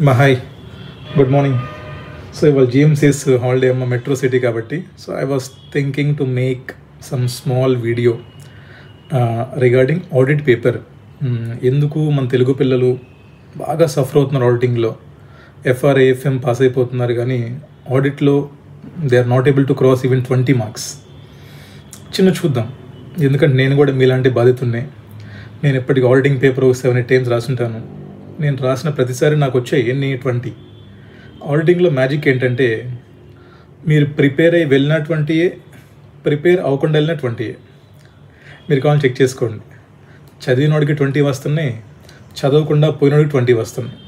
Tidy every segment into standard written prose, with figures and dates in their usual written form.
Hi, good morning. So, ival GMC's holiday amma Metro City kabatti. So, I was thinking to make some small video regarding audit paper. ఎందుకు మన తెలుగు పిల్లలు బాగా suffer అవుతున్నారు ఆడిటింగ్లో. FRAFM pass అయిపోతున్నారు కానీ ఆడిట్లో they are not able to cross even 20 marks. చిన్న చూద్దాం, ఎందుకంటే నేను కూడా మీలాంటి బాధితున్నే. నేను ఎప్పటికీ ఆడిటింగ్ పేపర్ 7-8 టైమ్స్ రాసుంటాను. నేను రాసిన ప్రతిసారి నాకు వచ్చాయి ఎన్ని 20. ఆడిటింగ్లో మ్యాజిక్ ఏంటంటే మీరు ప్రిపేర్ అయ్యి వెళ్ళిన 20, ప్రిపేర్ అవ్వకుండా వెళ్ళిన 20. మీరు కావాలి చెక్ చేసుకోండి. చదివినోడికి 20 వస్తున్నాయి, చదవకుండా పోయినోడికి 20 వస్తున్నాయి.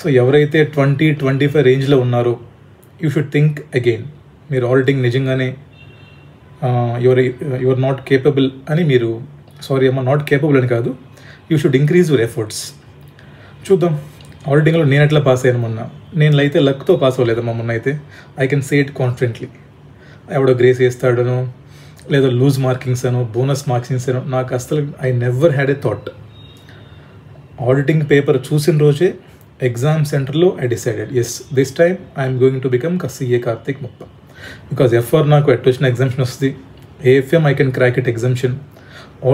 సో ఎవరైతే 20-25 రేంజ్లో ఉన్నారో యూ షుడ్ థింక్ అగైన్. మీరు ఆడిటింగ్ నిజంగానే యువర్ నాట్ కేపబుల్ అని మీరు నాట్ కేపబుల్ అని కాదు, you should increase your efforts. చూద్దాం ఆడిటింగ్లో నేను ఎట్లా పాస్ అయ్యాను మొన్న. నేను అయితే లక్తో పాస్ అవ్వలేదమ్మా మొన్న అయితే. I can say it confidently. ఎవడో గ్రేస్ వేస్తాడనో లేదా లూజ్ మార్కింగ్స్ అనో బోనస్ మార్కింగ్స్ అనో నాకు అసలు I never had a thought. Auditing paper చూసిన రోజే ఎగ్జామ్ సెంటర్లో I decided yes this time I'm going to become CA Karthik Muppa. Because FR నాకు ఎట్ వచ్చిన ఎగ్జామ్షన్ వస్తుంది, AFM I can crack it exemption.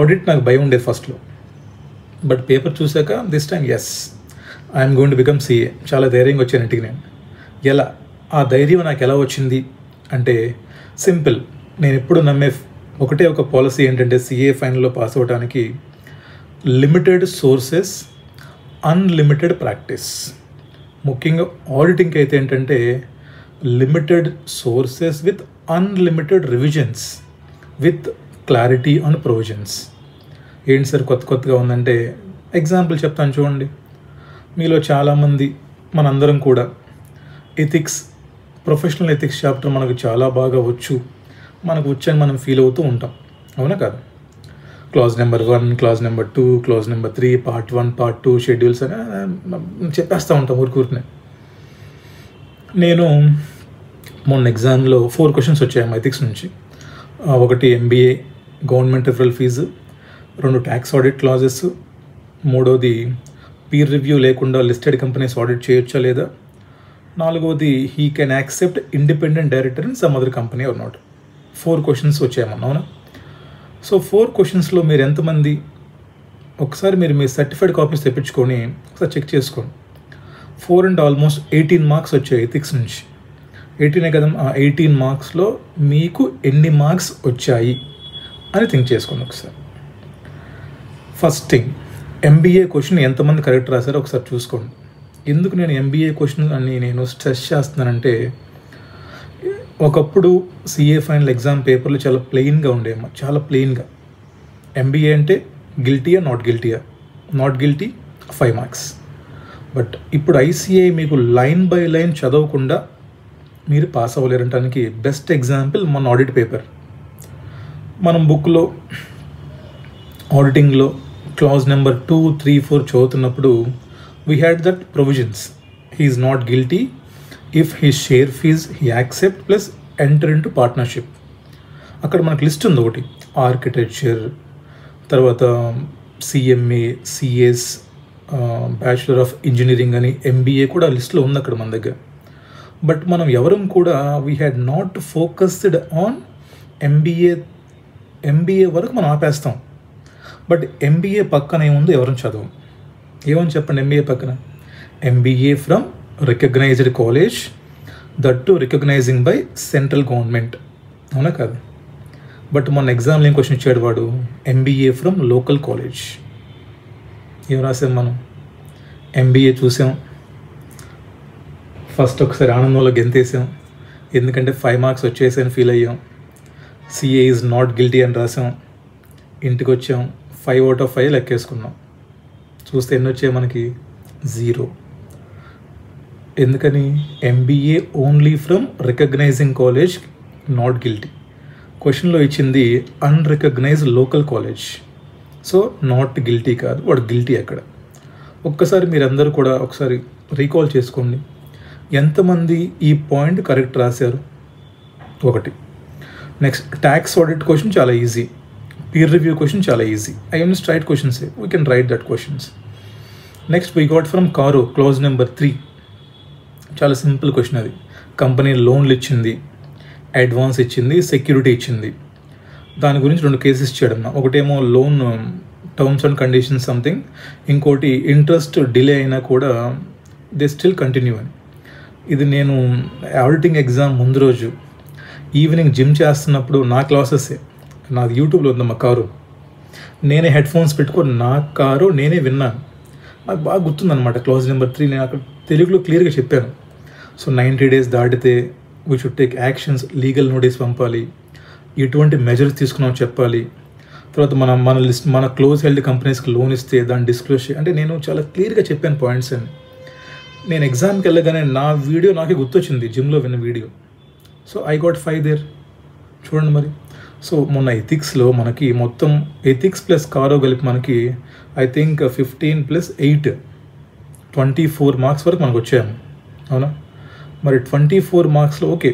Audit నాకు భయం ఉండేది ఫస్ట్లో, బట్ పేపర్ చూసాక this time yes I'm going to become CA. చాలా ధైర్యంగా వచ్చాను ఇంటికి నేను. ఎలా ఆ ధైర్యం నాకు ఎలా వచ్చింది అంటే సింపుల్. నేను ఎప్పుడు నమ్మే ఒకటే ఒక పాలసీ ఏంటంటే CA ఫైనల్లో పాస్ అవ్వడానికి లిమిటెడ్ సోర్సెస్, అన్లిమిటెడ్ ప్రాక్టీస్. ముఖ్యంగా ఆడిటింగ్కి అయితే ఏంటంటే limited sources with unlimited revisions with clarity on provisions. ఏంటి సార్ కొత్తగా ఉందంటే ఎగ్జాంపుల్ చెప్తాను చూడండి. మీలో చాలామంది మనందరం కూడా ఎథిక్స్, ప్రొఫెషనల్ ఎథిక్స్ చాప్టర్ మనకు చాలా బాగా మనకు వచ్చని మనం ఫీల్ అవుతూ ఉంటాం, అవునా కాదు? Clause number 1, clause number 2, clause number 3, part 1, part 2 schedules అని చెప్పేస్తూ ఉంటాం ఊరికూరినే. నేను మొన్న ఎగ్జామ్లో 4 క్వశ్చన్స్ వచ్చాయి ఎథిక్స్ నుంచి. ఒకటి MBA government referral fee, 2 tax audit clauses, 3వది పీర్ రివ్యూ లేకుండా లిస్టెడ్ కంపెనీస్ ఆడిట్ చేయొచ్చా లేదా, 4వది he can accept independent director in some other company or not. 4 questions వచ్చాయమ్మా, అవునా? సో 4 క్వశ్చన్స్లో మీరు ఎంతమంది ఒకసారి మీరు మీ సర్టిఫైడ్ కాపీస్ తెప్పించుకొని ఒకసారి చెక్ చేసుకోండి. 4 and ఆల్మోస్ట్ 18 మార్క్స్ వచ్చాయి ఎథిక్స్ నుంచి. 18 కదా, ఆ 18 మార్క్స్లో మీకు ఎన్ని మార్క్స్ వచ్చాయి అని థింక్ చేసుకోండి ఒకసారి. ఫస్ట్ థింగ్, MBA క్వశ్చన్ ఎంతమంది కరెక్ట్ రాశారో ఒకసారి చూసుకోండి. ఎందుకు నేను MBA క్వశ్చన్ అని నేను స్ట్రెస్ చేస్తున్నానంటే ఒకప్పుడు CA ఫైనల్ ఎగ్జామ్ పేపర్లు చాలా ప్లెయిన్గా ఉండేమ్మా, చాలా ప్లెయిన్గా. MBA అంటే గిల్టీయా నాట్ గిల్టీయా, నాట్ గిల్టీ 5 మార్క్స్. బట్ ఇప్పుడు ICA మీకు లైన్ బై లైన్ చదవకుండా మీరు పాస్ అవ్వలేరటానికి బెస్ట్ ఎగ్జాంపుల్ మన ఆడిట్ పేపర్. మనం బుక్లో ఆడిటింగ్లో క్లాజ్ నెంబర్ 2, 3, 4 చదువుతున్నప్పుడు we had that provisions. He is not guilty if he share fees he accept plus enter into partnership. అక్కడ మనకు లిస్ట్ ఉంది ఒకటి, ఆర్కిటెక్చర్, తర్వాత CMA, CS, bachelor of engineering అని MBA కూడా లిస్ట్లో ఉంది అక్కడ మన దగ్గర. బట్ మనం ఎవరం కూడా we had not focused on MBA వరకు మనం ఆపేస్తాం. బట్ MBA పక్కన ఏముందో ఎవరం చదవం. ఏమని చెప్పండి MBA పక్కన? MBA from recognised college, that to recognising by central government, అవునా కాదు? బట్ మన ఎగ్జామ్లో ఏం క్వశ్చన్ ఇచ్చాడు వాడు? MBA from local college. ఏం రాసాం మనం? MBA చూసాం, ఫస్ట్ ఒకసారి ఆనందంలో గెంతేసాం, ఎందుకంటే 5 మార్క్స్ వచ్చేసాయని ఫీల్ అయ్యాం. CA ఈజ్ నాట్ గిల్టీ అని రాసాం. ఇంటికి వచ్చాం, 5 out of 5 లెక్కేసుకున్నాం. చూస్తే ఎన్ని వచ్చాయి మనకి? 0. ఎందుకని? MBA only from recognising college, not guilty. క్వశ్చన్లో ఇచ్చింది unrecognised local college, so not guilty కాదు, వాడు గిల్టీ అక్కడ. ఒక్కసారి మీరందరూ కూడా ఒకసారి రీకాల్ చేసుకోండి, ఎంతమంది ఈ పాయింట్ కరెక్ట్ రాశారు? ఒకటి. నెక్స్ట్, ట్యాక్స్ ఆడిట్ క్వశ్చన్ చాలా easy, peer review question chala easy. I am just write questions here. We can write that questions. Next we got from Caro, clause number 3. చాలా simple question అది. Company లోన్లు ఇచ్చింది, advance ఇచ్చింది, security ఇచ్చింది. దాని గురించి 2 cases ఇచ్చాడన్న. ఒకటేమో loan terms and conditions something, ఇంకోటి ఇంట్రెస్ట్ డిలే అయినా కూడా దే స్టిల్ కంటిన్యూ అని. ఇది నేను ఆడిటింగ్ ఎగ్జామ్ ముందు రోజు ఈవినింగ్ జిమ్ చేస్తున్నప్పుడు నా క్లాసెసే, నాది యూట్యూబ్లో ఉందమ్మా కారు, నేనే హెడ్ ఫోన్స్ పెట్టుకొని నా కారు నేనే విన్నాను. నాకు బాగా గుర్తుందనమాట. క్లాస్ నెంబర్ 3 నేను అక్కడ తెలుగులో క్లియర్గా చెప్పాను. సో 90 days దాటితే we should take actions, legal notice పంపాలి, ఎటువంటి మెజర్స్ తీసుకున్నామో చెప్పాలి. తర్వాత మన క్లోజ్ హెల్డ్ కంపెనీస్కి లోన్ ఇస్తే దాన్ని డిస్క్లోజ్ అంటే నేను చాలా క్లియర్గా చెప్పాను పాయింట్స్ అని. నేను ఎగ్జామ్కి వెళ్ళగానే నా వీడియో నాకే గుర్తొచ్చింది, జిమ్లో విన్న video. So I got 5 there. చూడండి మరి. సో మొన్న ఎథిక్స్లో మనకి మొత్తం ఎథిక్స్ ప్లస్ కారో కలిపి మనకి ఐ థింక్ 15 + 8 24 మార్క్స్ వరకు మనకు వచ్చాము, అవునా? మరి 24 మార్క్స్లో ఓకే,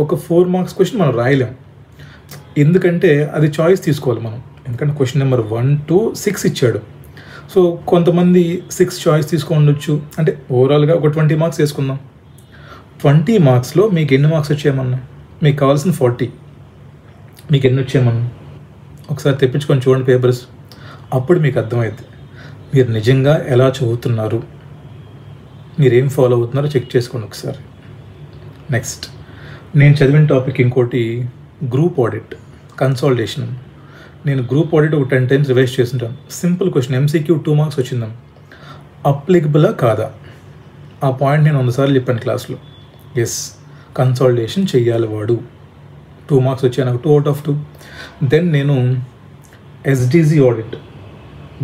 ఒక 4 marks క్వశ్చన్ మనం రాయలేం. ఎందుకంటే అది చాయిస్ తీసుకోవాలి మనం. ఎందుకంటే క్వశ్చన్ నెంబర్ 1 to 6 ఇచ్చాడు. సో కొంతమంది 6 చాయిస్ తీసుకోవచ్చు. అంటే ఓవరాల్గా ఒక 20 marks వేసుకుందాం. 20 marksలో మీకు ఎన్ని మార్క్స్ వచ్చాయమన్నా? మీకు కావాల్సిన 40, మీకు ఎన్ని వచ్చాయమన్నా? ఒకసారి తెప్పించుకొని చూడండి పేపర్స్. అప్పుడు మీకు అర్థమైంది మీరు నిజంగా ఎలా చదువుతున్నారు, మీరేం ఫాలో అవుతున్నారో చెక్ చేసుకోండి ఒకసారి. నెక్స్ట్ నేను చదివిన టాపిక్ ఇంకోటి గ్రూప్ ఆడిట్, కన్సాలిడేషన్. నేను గ్రూప్ ఆడిట్ ఒక 10 times రివైజ్ చేస్తుంటాను. Simple question, MCQ 2 marks వచ్చిందాం. అప్లికబులా కాదా? ఆ పాయింట్ నేను 100 సార్లు చెప్పాను క్లాస్లో. ఎస్, కన్సాలిడేషన్ చెయ్యాలి వాడు. 2 marks వచ్చాయి నాకు, 2 out of 2. దెన్ నేను SDG ఆడిట్,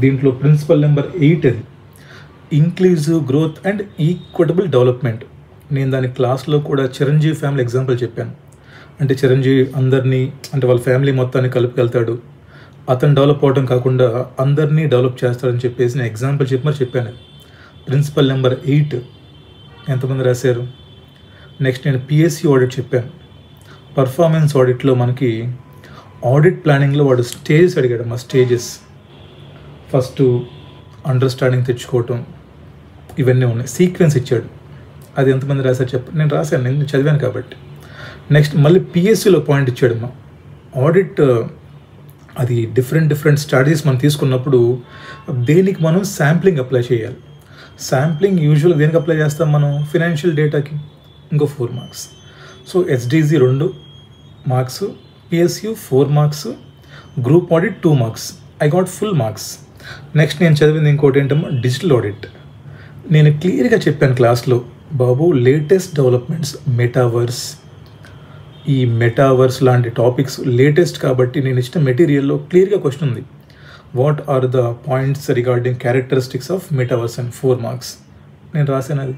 దీంట్లో ప్రిన్సిపల్ నెంబర్ 8 అది inclusive growth and equitable development. నేను దాని క్లాస్లో కూడా చిరంజీవి ఫ్యామిలీ ఎగ్జాంపుల్ చెప్పాను. అంటే చిరంజీవి అందరినీ, అంటే వాళ్ళ ఫ్యామిలీ మొత్తాన్ని కలుపుకెళ్తాడు, అతను డెవలప్ అవడం కాకుండా అందరినీ డెవలప్ చేస్తాడని చెప్పేసి నేను ఎగ్జాంపుల్ చెప్పాను. ప్రిన్సిపల్ నెంబర్ 8 ఎంతమంది రాశారు? నెక్స్ట్ నేను PSC ఆడిట్ చెప్పాను. పర్ఫార్మెన్స్ ఆడిట్లో మనకి ఆడిట్ ప్లానింగ్లో వాడు స్టేజెస్ అడిగాడు. మా స్టేజెస్ ఫస్ట్ అండర్స్టాండింగ్ తెచ్చుకోవటం, ఇవన్నీ ఉన్నాయి. సీక్వెన్స్ ఇచ్చాడు, అది ఎంతమంది రాశారు చెప్పండి? నేను రాశాను, నేను చదివాను కాబట్టి. నెక్స్ట్ మళ్ళీ PSCలో పాయింట్ ఇచ్చాడు. మా ఆడిట్ అది డిఫరెంట్ స్ట్రాటజీస్ మనం తీసుకున్నప్పుడు దేనికి మనం శాంప్లింగ్ అప్లై చేయాలి. శాంప్లింగ్ యూజువల్గా దేనికి అప్లై చేస్తాం మనం? ఫినాన్షియల్ డేటాకి. ఇంకో 4 marks. So SDG 2 marks, PSU 4 marks, group audit 2 marks. I got full marks. Next నేను చదివింది ఇంకోటి ఏంటమ్మా, డిజిటల్ ఆడిట్. నేను క్లియర్గా చెప్పాను క్లాస్లో, బాబు లేటెస్ట్ డెవలప్మెంట్స్, మెటావర్స్, ఈ మెటావర్స్ లాంటి టాపిక్స్ లేటెస్ట్ కాబట్టి నేను ఇచ్చిన మెటీరియల్లో క్లియర్గా క్వశ్చన్ ఉంది. What are the points regarding characteristics of metaverse and 4 marks నేను రాశాను అది.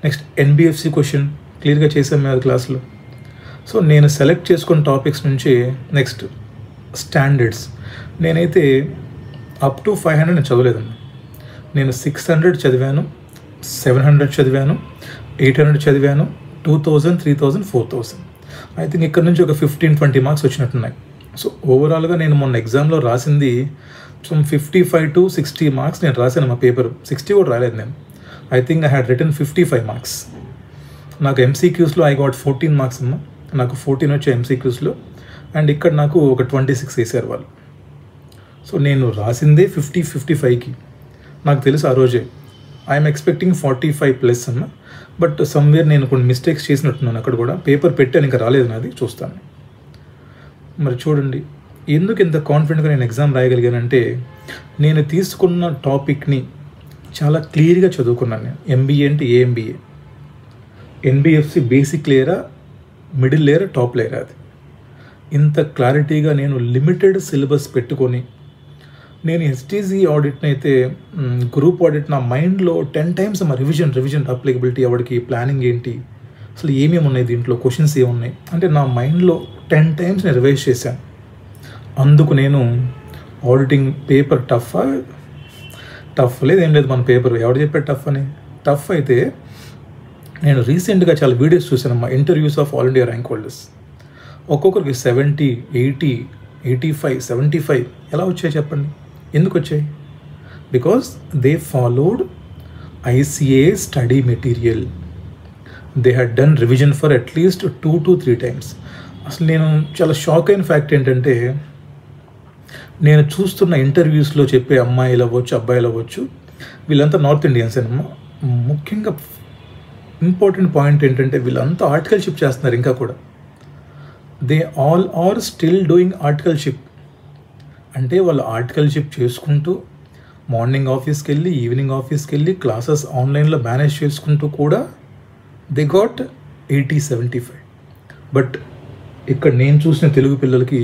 నెక్స్ట్ NBFC క్వశ్చన్ క్లియర్గా చేసాం మేము క్లాస్లో. సో నేను సెలెక్ట్ చేసుకున్న టాపిక్స్ నుంచి నెక్స్ట్ స్టాండర్డ్స్, నేనైతే అప్ టు 500 నేను చదవలేదమ్మా. నేను 600 చదివాను, 700 చదివాను, 800 చదివాను, 2000, 3000, 4000. ఐ థింక్ ఇక్కడ నుంచి ఒక 15-20 marks వచ్చినట్టున్నాయి. సో ఓవరాల్గా నేను మొన్న ఎగ్జామ్లో రాసింది 55 to 60 marks నేను రాశాను. మా పేపర్ 60 కూడా రాలేదు నేను. I think I had written 55 marks. నాకు MCQస్లో ఐ గాట్ 14 marks అమ్మా. నాకు 14 వచ్చాయి MCQస్లో, అండ్ ఇక్కడ నాకు ఒక 26 వేసారు వాళ్ళు. సో నేను రాసిందే 50-55కి. నాకు తెలుసు ఆ రోజే ఐఎమ్ ఎక్స్పెక్టింగ్ 45+ అన్న, బట్ సమ్వేర్ నేను కొన్ని మిస్టేక్స్ చేసినట్టున్నాను. అక్కడ కూడా పేపర్ పెట్టాను, ఇంకా రాలేదు నాది, చూస్తాను. మరి చూడండి ఎందుకు ఇంత కాన్ఫిడెంట్గా నేను ఎగ్జామ్ రాయగలిగానంటే నేను తీసుకున్న టాపిక్ని చాలా క్లియర్గా చదువుకున్నాను. నేను MBA అంటే ఏ MBA, NBFC బేసిక్ లేయరా, మిడిల్ లేయరా, టాప్ లేయరా, అది ఇంత క్లారిటీగా నేను లిమిటెడ్ సిలబస్ పెట్టుకొని నేను SDG ఆడిట్ని అయితే గ్రూప్ ఆడిట్ నా మైండ్లో 10 times మా రివిజన్ అప్లికబిలిటీ ఎవరికి, ప్లానింగ్ ఏంటి, అసలు ఏమేమి ఉన్నాయి దీంట్లో, క్వశ్చన్స్ ఏమున్నాయి అంటే నా మైండ్లో 10 times నేను రివైజ్ చేశాను. అందుకు నేను ఆడిటింగ్ పేపర్ టఫ్ లేదు ఏం లేదు. మన పేపర్ ఎవరు చెప్పారు టఫ్ అని? టఫ్ అయితే నేను రీసెంట్గా చాలా వీడియోస్ చూశాను మా interviews of all India rank holders. ఒక్కొక్కరికి 70, 80, 85, 75 ఎలా వచ్చాయి చెప్పండి? ఎందుకు వచ్చాయి? Because they followed ICA study material. They had done revision for at least 2 to 3 times. అసలు నేను చాలా షాక్ అయిన ఫ్యాక్ట్ ఏంటంటే, నేను చూస్తున్న ఇంటర్వ్యూస్లో చెప్పే అమ్మాయిలు అవ్వచ్చు, అబ్బాయిలు అవ్వచ్చు, వీళ్ళంతా నార్త్ ఇండియన్స్ అనమ్మా. ముఖ్యంగా ఇంపార్టెంట్ పాయింట్ ఏంటంటే, వీళ్ళంతా ఆర్టికల్షిప్ చేస్తున్నారు ఇంకా కూడా. They all are still doing articleship. అంటే వాళ్ళు ఆర్టికల్షిప్ చేసుకుంటూ మార్నింగ్ ఆఫీస్కి వెళ్ళి, ఈవినింగ్ ఆఫీస్కి వెళ్ళి, క్లాసెస్ ఆన్లైన్లో మేనేజ్ చేసుకుంటూ కూడా దే గాట్ 80-75. బట్ ఇక్కడ నేను చూసిన తెలుగు పిల్లలకి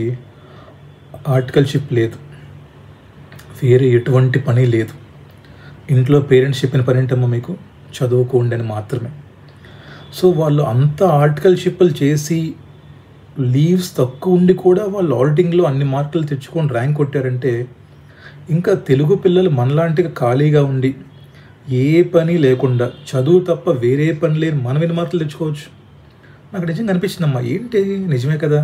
ఆర్టికల్షిప్ లేదు, వేరే ఎటువంటి పని లేదు. ఇంట్లో పేరెంట్స్ చెప్పిన పని ఏంటమ్మా మీకు, చదువుకోండి అని మాత్రమే. సో వాళ్ళు అంత ఆర్టికల్షిప్లు చేసి లీవ్స్ తక్కువ ఉండి కూడా వాళ్ళు ఆడిటింగ్లో అన్ని మార్కులు తెచ్చుకొని ర్యాంక్ కొట్టారంటే, ఇంకా తెలుగు పిల్లలు మనలాంటిగా ఖాళీగా ఉండి ఏ పని లేకుండా చదువు తప్ప వేరే పని లేని మనం ఎన్ని మార్కులు తెచ్చుకోవచ్చు. నాకు నిజంగా అనిపించిందమ్మా, ఏంటి నిజమే కదా,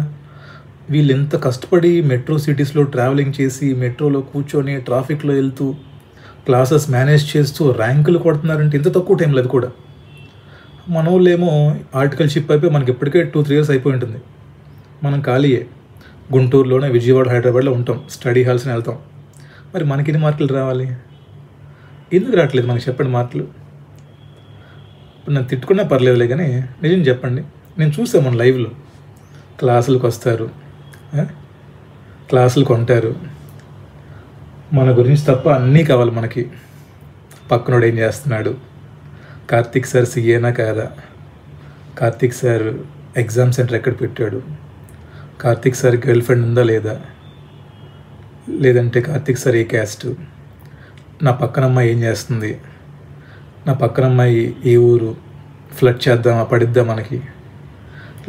వీళ్ళు ఎంత కష్టపడి మెట్రో సిటీస్లో ట్రావెలింగ్ చేసి, మెట్రోలో కూర్చొని ట్రాఫిక్లో వెళ్తూ క్లాసెస్ మేనేజ్ చేస్తూ ర్యాంకులు కొడుతున్నారంటే ఇంత తక్కువ టైంలో. అది కూడా మన వాళ్ళేమో ఆర్టికల్షిప్ అయిపోయి మనకి ఇప్పటికే 2-3 years అయిపోయి ఉంటుంది. మనం ఖాళీయే, గుంటూరులోనే, విజయవాడ, హైదరాబాద్లో ఉంటాం, స్టడీ హాల్స్ని వెళ్తాం. మరి మనకి ఎన్ని మార్కులు రావాలి, ఎందుకు రావట్లేదు మనకి చెప్పండి మార్కులు? ఇప్పుడు నన్ను తిట్టుకున్నా పర్లేదులే, కానీ నిజం చెప్పండి. నేను చూసాను మన లైవ్లో, క్లాసులకు వస్తారు, క్లాసులు కొంటారు, మన గురించి తప్ప అన్నీ కావాలి మనకి. పక్కనోడు ఏం చేస్తున్నాడు, కార్తీక్ సార్ సీఏనా కాదా, కార్తీక్ సార్ ఎగ్జామ్ సెంటర్ ఎక్కడ పెట్టాడు, కార్తీక్ సార్ గర్ల్ ఫ్రెండ్ ఉందా లేదా, లేదంటే కార్తీక్ సార్ ఏ క్యాస్ట్, నా పక్కన అమ్మాయి ఏం చేస్తుంది, నా పక్కన అమ్మాయి ఏ ఊరు, ఫ్లడ్ చేద్దామా, పడిద్దాం మనకి,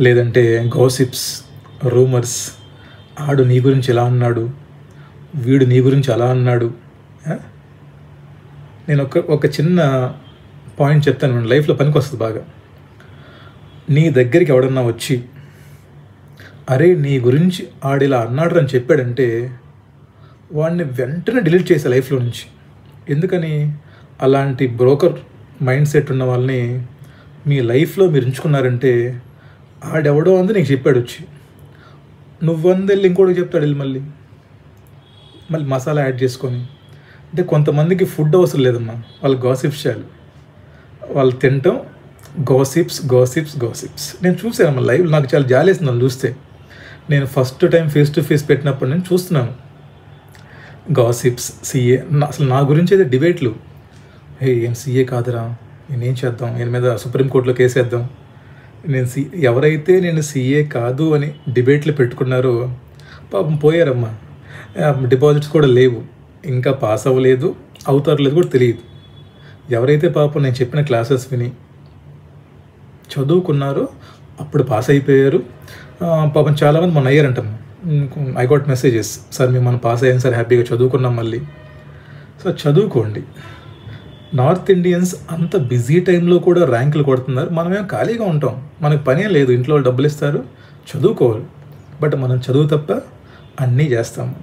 లేదంటే గాసిప్స్, రూమర్స్, ఆడు నీ గురించి ఎలా అన్నాడు, వీడు నీ గురించి అలా అన్నాడు. నేను ఒక చిన్న పాయింట్ చెప్తాను, లైఫ్లో పనికి వస్తుంది బాగా. నీ దగ్గరికి ఎవడన్నా వచ్చి అరే నీ గురించి ఆడిలా అన్నాడు అని చెప్పాడంటే వాడిని వెంటనే డిలీట్ చేసే లైఫ్లో నుంచి. ఎందుకని, అలాంటి బ్రోకర్ మైండ్ సెట్ ఉన్న వాళ్ళని మీ లైఫ్లో మీరు ఉంచుకున్నారంటే, ఆడెవడో అంది నీకు చెప్పాడు వచ్చి, నువ్వందెళ్ళి ఇంకోటి చెప్తాడు వెళ్ళి మళ్ళీ మసాలా యాడ్ చేసుకొని. అంటే కొంతమందికి ఫుడ్ అవసరం లేదమ్మా, వాళ్ళు గాసిప్స్ చేయాలి, వాళ్ళు తింటాం, గాసిప్స్. నేను చూసానమ్మా లైవ్, నాకు చాలా జాలేసింది నన్ను చూస్తే. నేను first time face to face పెట్టినప్పుడు నేను చూస్తున్నాను గాసిప్స్, సీఏ. అసలు నా గురించి అయితే డిబేట్లు, ఏం సీఏ కాదురా, నేనేం చేద్దాం, నేను మీద సుప్రీంకోర్టులో కేసేద్దాం, ఎవరైతే నేను సీఏ కాదు అని డిబేట్లు పెట్టుకున్నారో పాపం పోయారమ్మా. డిపాజిట్స్ కూడా లేవు, ఇంకా పాస్ అవ్వలేదు, అవుతారు లేదు కూడా తెలియదు. ఎవరైతే పాపం నేను చెప్పిన క్లాసెస్ విని చదువుకున్నారో అప్పుడు పాస్ అయిపోయారు. పాపం చాలామంది మన అయ్యారంటాం. ఐ గాట్ మెసేజెస్, సార్ మేము మనం పాస్ అయ్యాం సార్, హ్యాపీగా చదువుకున్నాం మళ్ళీ. సో చదువుకోండి. నార్త్ ఇండియన్స్ అంత బిజీ టైంలో కూడా ర్యాంకులు కొడుతున్నారు, మనమేం ఖాళీగా ఉంటాం, మనకు పనే లేదు, ఇంట్లో డబ్బులు ఇస్తారు, చదువుకోవాలి. బట్ మనం చదువు తప్ప అన్నీ చేస్తాము.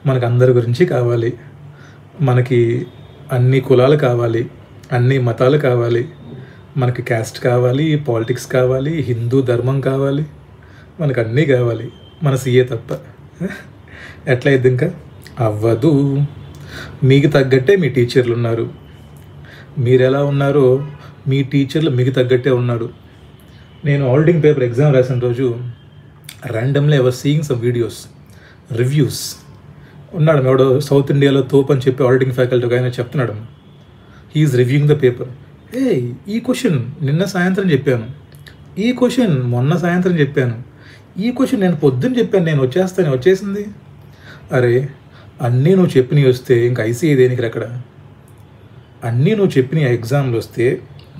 మనకు అందరి గురించి కావాలి, మనకి అన్ని కులాలు కావాలి, అన్ని మతాలు కావాలి, మనకి క్యాస్ట్ కావాలి, పాలిటిక్స్ కావాలి, హిందూ ధర్మం కావాలి, మనకు అన్నీ కావాలి, మన సీఏ తప్ప. ఎట్లా అయింది, ఇంకా అవ్వదు. మీకు తగ్గట్టే మీ టీచర్లు ఉన్నారు, మీరు ఎలా ఉన్నారో మీ టీచర్లు మీకు తగ్గట్టే ఉన్నారు. నేను ఆడిటింగ్ పేపర్ ఎగ్జామ్ రాసిన రోజు randomly I was seeing some videos, reviews. ఉన్నాడు ఎవడో సౌత్ ఇండియాలో తోపు అని చెప్పి ఆడిటింగ్ ఫ్యాకల్టీకి ఆయన చెప్తున్నాడు, హీఈస్ రివ్యూయింగ్ ద పేపర్. ఈ క్వశ్చన్ నిన్న సాయంత్రం చెప్పాను, ఈ క్వశ్చన్ మొన్న సాయంత్రం చెప్పాను, ఈ క్వశ్చన్ నేను పొద్దున్న చెప్పాను, నేను వచ్చేసింది. అరే అన్నీ నువ్వు చెప్పినవి వస్తే ఇంకా ఐసీఐ దేనికి అక్కడ? అన్నీ నువ్వు చెప్పిన ఎగ్జామ్లు వస్తే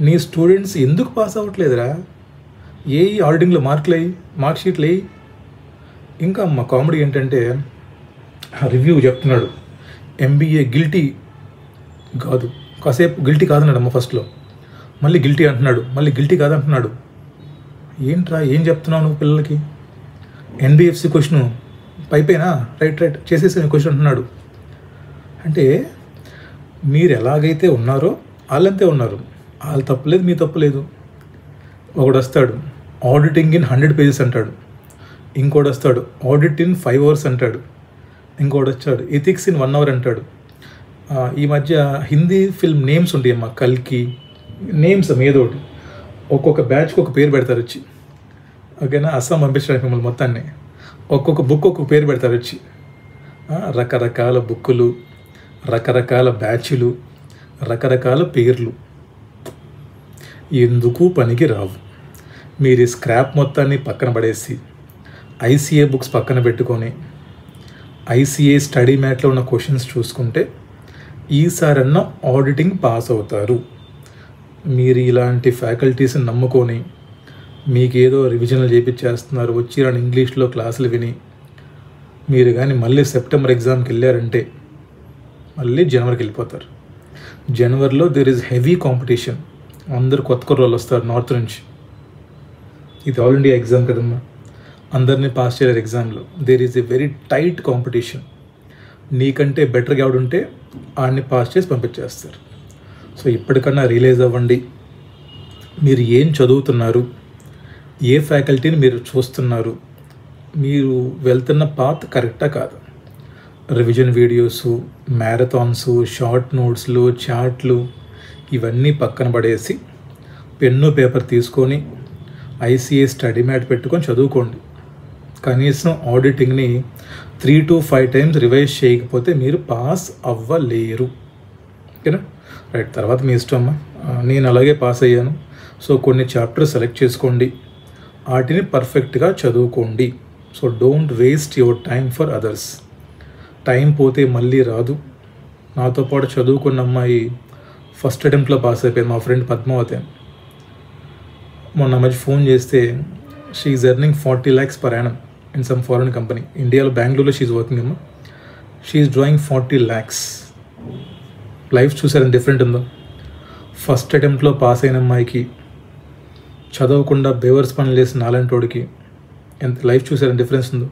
నీ స్టూడెంట్స్ ఎందుకు పాస్ అవ్వట్లేదురా? ఏ ఆడిటింగ్లో మార్క్ షీట్లు వేయి. ఇంకా మా కామెడీ ఏంటంటే రివ్యూ చెప్తున్నాడు, ఎంబీఏ గిల్టీ కాదు, కాసేపు గిల్టీ కాదన్నాడు అమ్మ ఫస్ట్లో, మళ్ళీ గిల్టీ అంటున్నాడు, మళ్ళీ గిల్టీ కాదంటున్నాడు. ఏంట్రా ఏం చెప్తున్నావు నువ్వు పిల్లలకి? ఎన్బిఎఫ్సి క్వశ్చను పైపైనా రైట్ చేసేసిన క్వశ్చన్ అంటున్నాడు. అంటే మీరు ఎలాగైతే ఉన్నారో వాళ్ళంతే ఉన్నారు, వాళ్ళు తప్పులేదు, మీ తప్పులేదు. ఒకడు వస్తాడు ఆడిటింగ్ ఇన్ 100 pages అంటాడు, ఇంకోటి వస్తాడు ఆడిట్ ఇన్ 5 hours అంటాడు, ఇంకోటి వచ్చాడు ఎథిక్స్ ఇన్ 1 hour అంటాడు. ఈ మధ్య హిందీ ఫిల్మ్ నేమ్స్ ఉంటాయమ్మా, కల్కి నేమ్స్ ఏదో ఒకటి, ఒక్కొక్క బ్యాచ్కి ఒక పేరు పెడతారు వచ్చి, ఓకేనా, అస్సాం పంపించడానికి మిమ్మల్ని మొత్తాన్ని. ఒక్కొక్క బుక్ ఒక్కొక్క పేరు పెడతారు వచ్చి, రకరకాల బుక్కులు, రకరకాల బ్యాచ్లు, రకరకాల పేర్లు, ఎందుకు పనికి రావు. మీరు ఈ స్క్రాప్ మొత్తాన్ని పక్కన పడేసి ఐసీఏ బుక్స్ పక్కన పెట్టుకొని ఐసీఏ స్టడీ మ్యాట్లో ఉన్న క్వశ్చన్స్ చూసుకుంటే ఈసారన్నా ఆడిటింగ్ పాస్ అవుతారు. మీరు ఇలాంటి ఫ్యాకల్టీస్ని నమ్ముకొని మీకేదో రివిజన్లు చేపించేస్తున్నారు, వచ్చి రాని ఇంగ్లీష్లో క్లాసులు విని మీరు కానీ మళ్ళీ సెప్టెంబర్ ఎగ్జామ్కి వెళ్ళారంటే మళ్ళీ జనవరికి వెళ్ళిపోతారు. జనవరిలో దేర్ ఈజ్ హెవీ కాంపిటీషన్, అందరు కొత్త వాళ్ళు వస్తారు నార్త్ నుంచి. ఇది ఆల్ ఇండియా ఎగ్జామ్ కదమ్మా, అందరినీ పాస్ చేయలేరు ఎగ్జామ్లో. There is a very tight competition. నీకంటే బెటర్గా ఎవడుంటే ఆడిని పాస్ చేసి పంపించేస్తారు. సో ఇప్పటికన్నా రియలైజ్ అవ్వండి, మీరు ఏం చదువుతున్నారు, ఏ ఫ్యాకల్టీని మీరు చూస్తున్నారు, మీరు వెళ్తున్న పాత్ కరెక్టా కాదు. రివిజన్ వీడియోస్, మ్యారథాన్స్, షార్ట్ నోట్స్లు, చాట్లు ఇవన్నీ పక్కన పడేసి పెన్ను పేపర్ తీసుకొని ఐసీఏ స్టడీ మ్యాట్ పెట్టుకొని చదువుకోండి. కనీసం ఆడిటింగ్ని 3 to 5 times రివైజ్ చేయకపోతే మీరు పాస్ అవ్వలేరు. ఓకేనా, రైట్. తర్వాత మీ ఇష్టం అమ్మా, నేను అలాగే పాస్ అయ్యాను. సో కొన్ని చాప్టర్స్ సెలెక్ట్ చేసుకోండి, వాటిని పర్ఫెక్ట్గా చదువుకోండి. So don't waste your time for others. Time పోతే మళ్ళీ రాదు. నాతో పాటు చదువుకున్న అమ్మాయి ఫస్ట్ అటెంప్ట్లో పాస్ అయిపోయింది, మా ఫ్రెండ్ పద్మావతి. మొన్న మధ్య ఫోన్ చేస్తే she is earning 40 lakhs per annum in some foreign company. ఇండియాలో బెంగళూరులో షీ ఈజ్ వర్కింగ్ అమ్మా. She is drawing 40 lakhs. Life చూసారని డిఫరెంట్ ఉందో. ఫస్ట్ అటెంప్ట్లో పాస్ అయిన అమ్మాయికి, చదవకుండా బేవర్స్ పనులు చేసిన నాలంటోడికి ఎంత లైఫ్ చూసారని డిఫరెన్స్ ఉందో.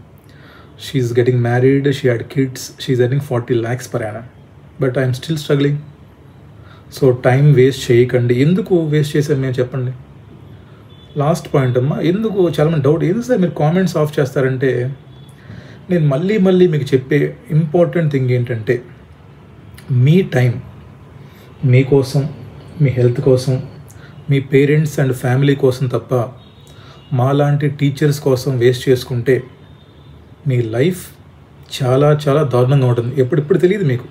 She is getting married, she had kids, she is earning 40 lakhs per annum. But I'm still struggling. So time waste చేయకండి. ఎందుకు వేస్ట్ చేశారు మేము చెప్పండి. లాస్ట్ పాయింట్ అమ్మా, ఎందుకు చాలామంది డౌట్, ఎందుకు సార్ మీరు కామెంట్స్ ఆఫ్ చేస్తారంటే, నేను మళ్ళీ మీకు చెప్పే ఇంపార్టెంట్ థింగ్ ఏంటంటే, మీ టైం మీకోసం, మీ హెల్త్ కోసం, మీ పేరెంట్స్ అండ్ ఫ్యామిలీ కోసం తప్ప మాలాంటి టీచర్స్ కోసం వేస్ట్ చేసుకుంటే మీ లైఫ్ చాలా చాలా దారుణంగా ఉంటుంది. ఎప్పుడిప్పుడు తెలియదు మీకు.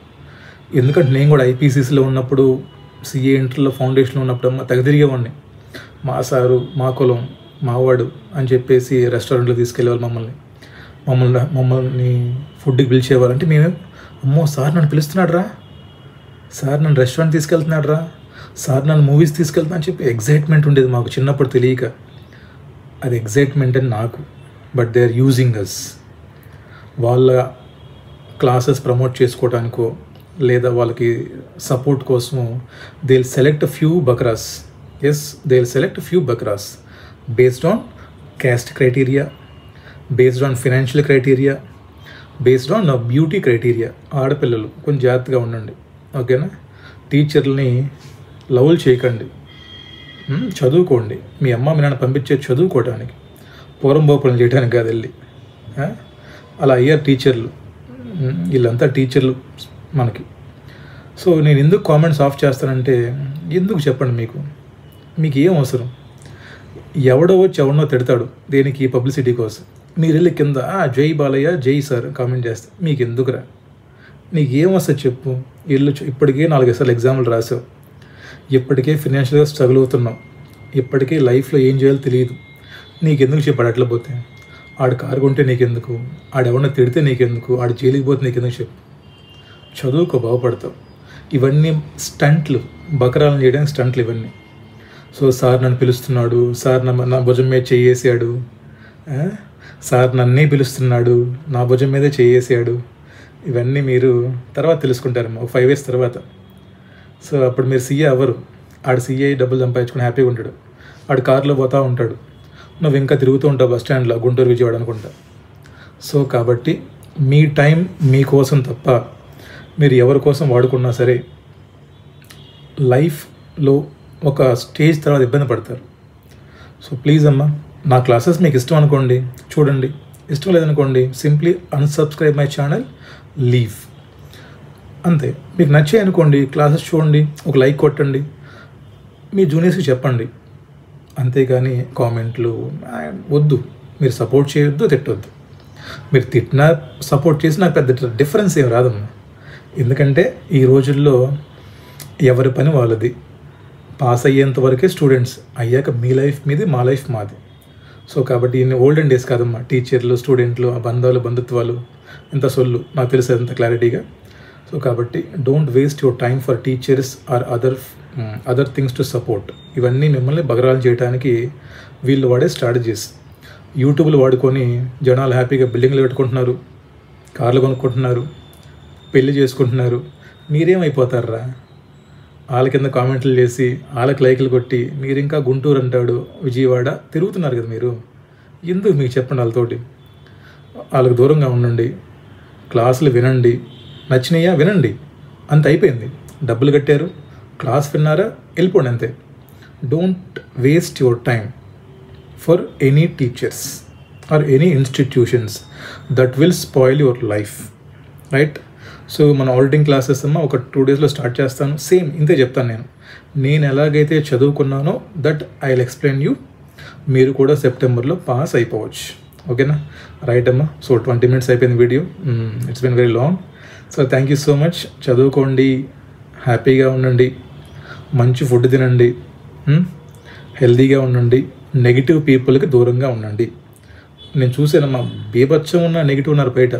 ఎందుకంటే నేను కూడా ఐపీసీసీలో ఉన్నప్పుడు, సిఏ ఇంటర్లో ఫౌండేషన్లో ఉన్నప్పుడు అమ్మ తెగదిరిగేవాడిని. మా సారు, మా కులం, మావాడు అని చెప్పేసి రెస్టారెంట్లో తీసుకెళ్ళేవాళ్ళు మమ్మల్ని ఫుడ్కి పిలిచేవాళ్ళు. అంటే మేము, అమ్మో సార్ నన్ను పిలుస్తున్నాడు రా, సార్ నన్ను రెస్టారెంట్ తీసుకెళ్తున్నాడు రా, సార్ నన్ను మూవీస్ తీసుకెళ్తున్నా అని చెప్పి ఎగ్జైట్మెంట్ ఉండేది మాకు చిన్నప్పుడు తెలియక. అది ఎగ్జైట్మెంట్ అని నాకు. But they are using us. వాళ్ళ క్లాసెస్ ప్రమోట్ చేసుకోవడానికో లేదా వాళ్ళకి సపోర్ట్ కోసము they will select a few బక్రాస్. Yes, they will select few బక్రాస్ based on caste criteria, based on financial criteria, based on beauty criteria. ఆడపిల్లలు కొంచెం జాగ్రత్తగా ఉండండి, ఓకేనా. టీచర్లని లవ్లు చేయకండి, చదువుకోండి. మీ అమ్మ మీ నాన్న పంపించే చదువుకోవడానికి, పోరంబోపురం చేయడానికి కాదు వెళ్ళి. అలా అయ్యారు టీచర్లు, వీళ్ళంతా టీచర్లు మనకి. సో నేను ఎందుకు కామెంట్స్ ఆఫ్ చేస్తానంటే, ఎందుకు చెప్పండి, మీకు ఏం అవసరం. ఎవడో వచ్చి ఎవడనో తిడతాడు దేనికి, పబ్లిసిటీ కోసం. మీరు వెళ్ళి కింద జై బాలయ్య, జై సార్ కామెంట్ చేస్తే మీకు ఎందుకురా, నీకు ఏం వస్తుంది చెప్పు. ఇప్పటికే 4 సార్లు ఎగ్జామ్లు రాసావు, ఇప్పటికే ఫినాన్షియల్గా స్ట్రగుల్ అవుతున్నావు, ఇప్పటికే లైఫ్లో ఏం చేయాలో తెలియదు. నీకెందుకు చెప్పాడు అట్లా పోతే? ఆడు కారు కొంటే నీకెందుకు, ఆడెవడన్నా తిడితే నీకెందుకు, ఆడు జైలుకి పోతే నీకెందుకు చెప్పు. చదువుకో, బాగుపడతావు. ఇవన్నీ స్టంట్లు, బకరాలను చేయడానికి స్టంట్లు ఇవన్నీ. సో సార్ నన్ను పిలుస్తున్నాడు, సార్ నా భుజం మీద చేయేసాడు, సార్ నన్నే పిలుస్తున్నాడు, నా భుజం మీదే చేయేసాడు. ఇవన్నీ మీరు తర్వాత తెలుసుకుంటారమ్మా, ఒక 5 years తర్వాత. సో అప్పుడు మీరు సీఏ అవ్వరు. ఆడు సీఏ డబ్బులు సంపాదించుకుని హ్యాపీగా ఉంటాడు, ఆడు కారులో పోతూ ఉంటాడు, నువ్వు ఇంకా తిరుగుతూ ఉంటావు బస్ స్టాండ్లో, గుంటూరు విజయవాడ అనుకుంటా. సో కాబట్టి మీ టైం మీకోసం తప్ప మీరు ఎవరి కోసం వాడుకున్నా సరే లైఫ్లో ఒక స్టేజ్ తర్వాత ఇబ్బంది పడతారు. సో ప్లీజ్ అమ్మా, నా క్లాసెస్ మీకు ఇష్టం అనుకోండి చూడండి, ఇష్టం లేదనుకోండి simply unsubscribe my channel, leave. అంతే. మీకు నచ్చాయి అనుకోండి క్లాసెస్ చూడండి, ఒక లైక్ కొట్టండి, మీ జూనియర్స్కి చెప్పండి. అంతేగాని కామెంట్లు వద్దు. మీరు సపోర్ట్ చేయొద్దు, తిట్టొద్దు. మీరు తిట్టినా సపోర్ట్ చేసి నాకు పెద్ద డిఫరెన్స్ ఏం రాదమ్మా. ఎందుకంటే ఈ రోజుల్లో ఎవరి పని వాళ్ళది. పాస్ అయ్యేంత వరకే స్టూడెంట్స్, అయ్యాక మీ లైఫ్ మీది, మా లైఫ్ మాది. సో కాబట్టి ఇన్ని ఓల్డెన్ డేస్ కాదమ్మా. టీచర్లు, స్టూడెంట్లు, ఆ బంధాలు, బంధుత్వాలు ఎంత సొల్లు నాకు తెలుసు అంత క్లారిటీగా. సో కాబట్టి don't waste your time for teachers or other things to support. ఇవన్నీ మిమ్మల్ని బగరాలు చేయడానికి వీళ్ళు వాడే స్ట్రాటజీస్. యూట్యూబ్లు వాడుకొని జనాలు హ్యాపీగా బిల్డింగ్లు కట్టుకుంటున్నారు, కార్లు కొనుక్కుంటున్నారు, పెళ్లి చేసుకుంటున్నారు. మీరేమైపోతారా? వాళ్ళ కింద కామెంట్లు చేసి వాళ్ళకి లైకులు కొట్టి మీరు ఇంకా గుంటూరు అంటాడు, విజయవాడ తిరుగుతున్నారు కదా మీరు. ఎందుకు మీకు చెప్పండి. వాళ్ళతోటి వాళ్ళకి దూరంగా ఉండండి, క్లాసులు వినండి, నచ్చినాయా వినండి, అంత అయిపోయింది. డబ్బులు కట్టారు, క్లాస్ విన్నారా, వెళ్ళిపోండి అంతే. Don't waste your time for any teachers or any institutions that will spoil your life, right? So మన ఆడిటింగ్ క్లాసెస్ అమ్మ ఒక 2 డేస్లో స్టార్ట్ చేస్తాను. సేమ్ ఇంతే చెప్తాను. నేను ఎలాగైతే చదువుకున్నానో that I will explain you. మీరు కూడా సెప్టెంబర్లో పాస్ అయిపోవచ్చు. ఓకేనా? రైట్ అమ్మా. సో 20 minutes అయిపోయింది video. It's been very long. So thank you so much. చదువుకోండి, హ్యాపీగా ఉండండి, మంచి ఫుడ్ తినండి, హెల్తీగా ఉండండి, నెగిటివ్ పీపుల్కి దూరంగా ఉండండి. నేను చూసానమ్మా, బీభత్సం ఉన్న నెగిటివ్ ఉన్నారు బయట.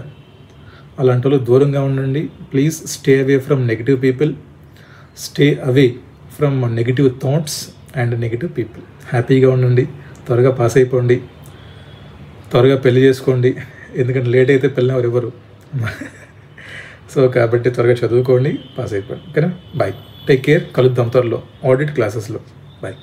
అలాంటి వాళ్ళు దూరంగా ఉండండి. Please stay away from negative people, stay away from negative thoughts and negative people. హ్యాపీగా ఉండండి, త్వరగా పాస్ అయిపోండి, త్వరగా పెళ్లి చేసుకోండి. ఎందుకంటే లేట్ అయితే పెళ్ళినవారు ఎవరు. సో కాబట్టి త్వరగా చదువుకోండి, పాస్ అయిపోండి. ఓకేనా? Bye, take care. కలుద్దాం త్వరలో ఆడిట్ క్లాసెస్లో. బాయ్.